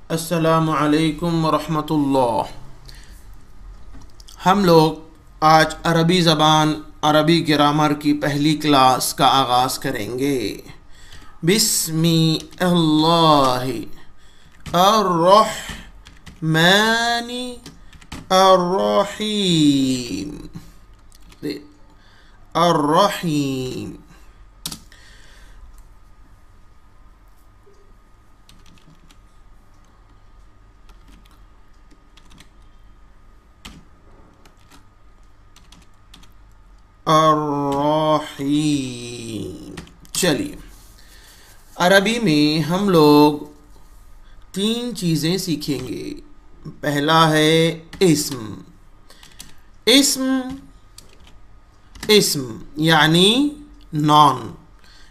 अस्सलामु अलैकुम वरहमतुल्लाह। हम लोग आज अरबी ज़बान अरबी ग्रामर की पहली क्लास का आगाज़ करेंगे। बिस्मिल्लाहि अर्रहमानि अर्रहीम। अर्रहीम अर्रहीम। चलिए, अरबी में हम लोग तीन चीज़ें सीखेंगे। पहला है इस्म। इस्म इस्म यानी नाम,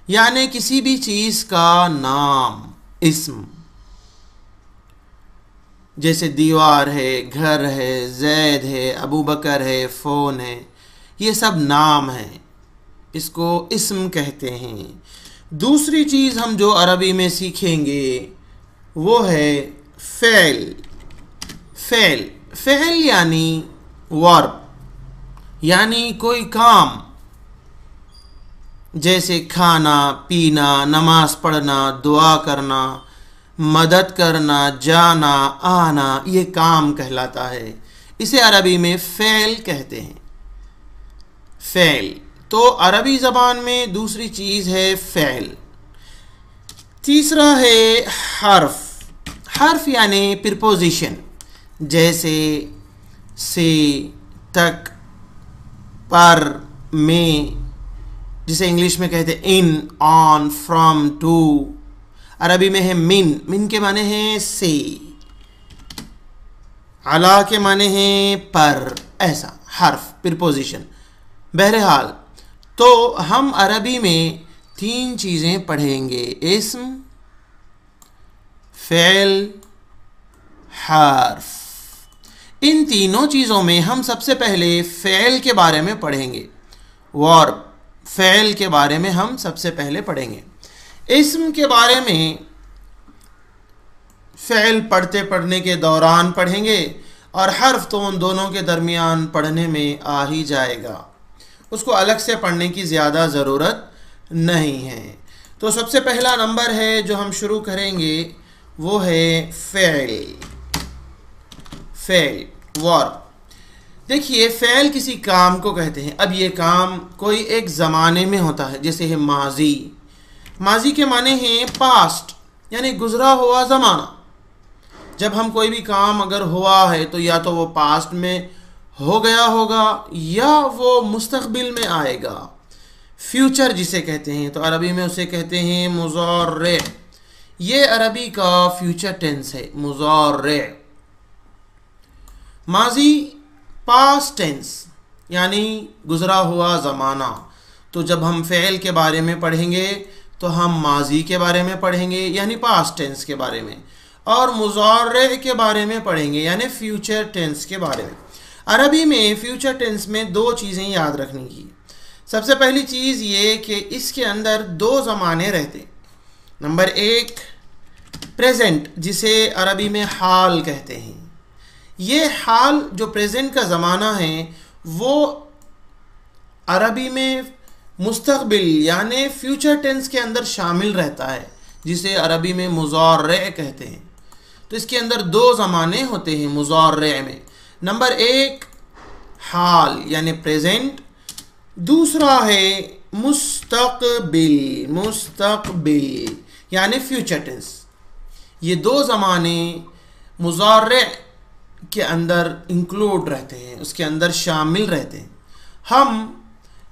यानी किसी भी चीज़ का नाम इस्म। जैसे दीवार है, घर है, जैद है, अबू बकर है, फ़ोन है, ये सब नाम हैं, इसको इस्म कहते हैं। दूसरी चीज़ हम जो अरबी में सीखेंगे वो है फ़ेल। फ़ेल फ़ेल यानी वर्ब, यानी कोई काम, जैसे खाना पीना, नमाज पढ़ना, दुआ करना, मदद करना, जाना आना, ये काम कहलाता है। इसे अरबी में फ़ेल कहते हैं। फ़ेल। तो अरबी ज़बान में दूसरी चीज़ है फ़ेल। तीसरा है हर्फ। हर्फ यानी प्रीपोजिशन, जैसे से, तक, पर, में, जिसे इंग्लिश में कहते हैं इन, ऑन, फ्रॉम, टू। अरबी में है मिन। मिन के माने हैं से, अला के माने हैं पर, ऐसा हर्फ प्रीपोजिशन। बहरहाल, तो हम अरबी में तीन चीज़ें पढ़ेंगे: इस्म, फ़ेल, हर्फ। इन तीनों चीज़ों में हम सबसे पहले फ़ेल के बारे में पढ़ेंगे। वर्ब फ़ेल के बारे में हम सबसे पहले पढ़ेंगे। इस्म के बारे में फ़ेल पढ़ने के दौरान पढ़ेंगे, और हर्फ तो उन दोनों के दरमियान पढ़ने में आ ही जाएगा, उसको अलग से पढ़ने की ज़्यादा ज़रूरत नहीं है। तो सबसे पहला नंबर है जो हम शुरू करेंगे वो है फ़ेल। Fail verb. देखिए, फ़ेल किसी काम को कहते हैं। अब ये काम कोई एक ज़माने में होता है, जैसे है माजी। माजी के माने हैं पास्ट, यानी गुज़रा हुआ ज़माना। जब हम कोई भी काम अगर हुआ है तो या तो वो पास्ट में हो गया होगा या वो मुस्तक़बिल में आएगा। फ्यूचर जिसे कहते हैं, तो अरबी में उसे कहते हैं मुज़ारे। ये अरबी का फ्यूचर टेंस है, मुज़ारे। माजी पास्ट टेंस यानी गुज़रा हुआ ज़माना। तो जब हम फ़ेल के बारे में पढ़ेंगे तो हम माजी के बारे में पढ़ेंगे, यानी पास्ट टेंस के बारे में, और मुज़ारे के बारे में पढ़ेंगे, यानी फ्यूचर टेंस के बारे में। अरबी में फ्यूचर टेंस में दो चीज़ें याद रखने की। सबसे पहली चीज़ ये कि इसके अंदर दो ज़माने रहते। नंबर एक प्रेजेंट, जिसे अरबी में हाल कहते हैं। ये हाल जो प्रेजेंट का ज़माना है वो अरबी में मुस्तक़बिल यानी फ्यूचर टेंस के अंदर शामिल रहता है, जिसे अरबी में मुज़ारे कहते हैं। तो इसके अंदर दो ज़माने होते हैं मुज़ारे में। नंबर एक हाल यानी प्रेजेंट, दूसरा है मुस्तक़बिल। मुस्तक़बिल यानी फ्यूचर टेंस। ये दो ज़माने मुज़ारे के अंदर इंक्लूड रहते हैं, उसके अंदर शामिल रहते हैं। हम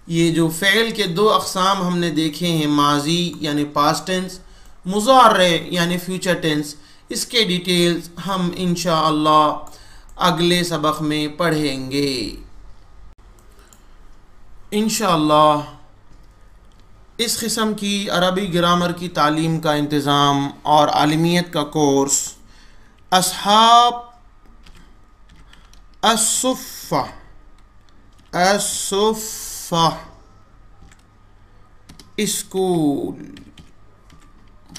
ये जो फ़ेल के दो अक़साम हमने देखे हैं, माजी यानी पास्ट टेंस, मुज़ारे यानी फ्यूचर टेंस, इसके डिटेल्स हम इंशाअल्लाह अगले सबक में पढ़ेंगे। इंशाअल्लाह इस किस्म की अरबी ग्रामर की तालीम का इंतज़ाम और आलिमियत का कोर्स अस्हाब अस्सुफ़्फ़ा स्कूल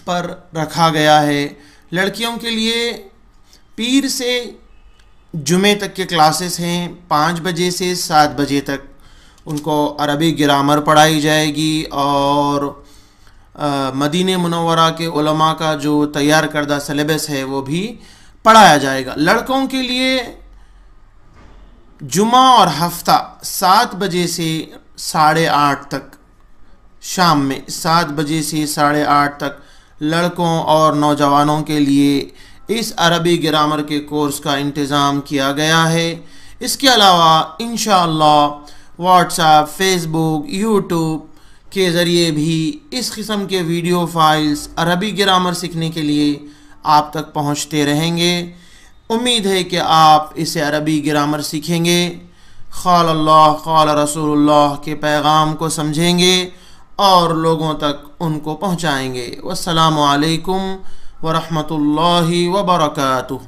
पर रखा गया है। लड़कियों के लिए पीर से जुमे तक के क्लासेस हैं, 5 बजे से 7 बजे तक उनको अरबी ग्रामर पढ़ाई जाएगी और मदीने मुनव्वरा के उलमा का जो तैयार करदा सिलेबस है वो भी पढ़ाया जाएगा। लड़कों के लिए जुमा और हफ्ता 7 बजे से 8:30 तक, शाम में 7 बजे से 8:30 तक लड़कों और नौजवानों के लिए इस अरबी ग्रामर के कोर्स का इंतज़ाम किया गया है। इसके अलावा इंशाअल्लाह व्हाट्सएप, फेसबुक, यूट्यूब के ज़रिए भी इस किस्म के वीडियो फाइल्स अरबी ग्रामर सीखने के लिए आप तक पहुंचते रहेंगे। उम्मीद है कि आप इसे अरबी ग्रामर सीखेंगे, क़ाल अल्लाह क़ाल रसूलुल्लाह के पैगाम को समझेंगे और लोगों तक उनको पहुंचाएंगे। वस्सलामु अलैकुम व रहमतुल्लाहि व बरकातुहू।